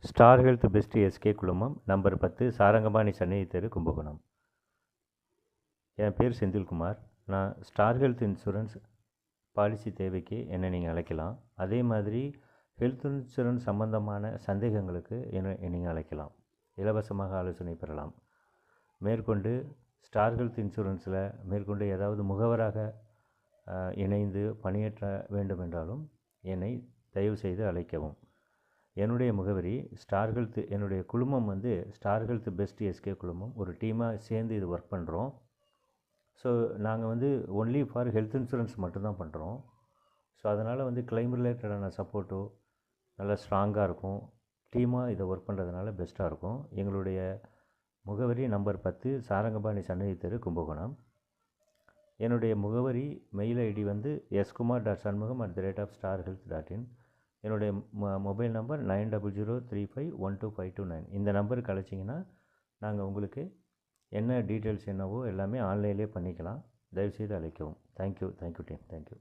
Star health best SK குழுமம் number 10 Sarangapani சன்னதி தெரு கும்பகோணம். என் பேர் செந்தில்குமார். நான் ஸ்டார் ஹெல்த் இன்சூரன்ஸ் பாலிசி தேவைக்கு என்னை நீங்கள் அழைக்கலாம். அதே மாதிரி ஹெல்த் இன்சூரன்ஸ் சம்பந்தமான சந்தேகங்களுக்கு என்னை நீங்கள் அழைக்கலாம். இலவசமாக ஆலோசனை பெறலாம். மேற்கொண்டு ஸ்டார் ஹெல்த் இன்சூரன்ஸில் மேற்கொண்டு ஏதாவது முகவராக இணைந்து பணியாற்ற வேண்டுமென்றாலும் என்னை தயவுசெய்து அழைக்கவும். என்னுடைய முகவரி ஸ்டார் ஹெல்த். என்னுடைய குழுமம் ஸ்டார் ஹெல்த் பெஸ்ட் எஸ்கே குழுமம். ஒரு டீமாக சேர்ந்து இது ஒர்க் பண்ணுறோம். ஸோ நாங்கள் ஒன்லி ஃபார் ஹெல்த் இன்சூரன்ஸ் மட்டும்தான் பண்ணுறோம். ஸோ அதனால் கிளைம் ரிலேட்டடான சப்போர்ட்டோ நல்லா ஸ்ட்ராங்காக இருக்கும். டீமாக இதை ஒர்க் பண்ணுறதுனால பெஸ்ட்டாக இருக்கும். எங்களுடைய முகவரி நம்பர் 10 சாரங்கபாணி சன்னதி தெரு கும்பகோணம். என்னுடைய முகவரி மெயில் ஐடி skumar.shanmugam@starhealth.in. என்னுடைய மொபைல் நம்பர் 9003512529. இந்த நம்பருக்கு அழைச்சிங்கன்னா நாங்கள் உங்களுக்கு என்ன டீட்டெயில்ஸ் என்னவோ எல்லாமே ஆன்லைன்லேயே பண்ணிக்கலாம். தயவுசெய்து அழைக்கவும். Thank you team. தேங்க்யூ.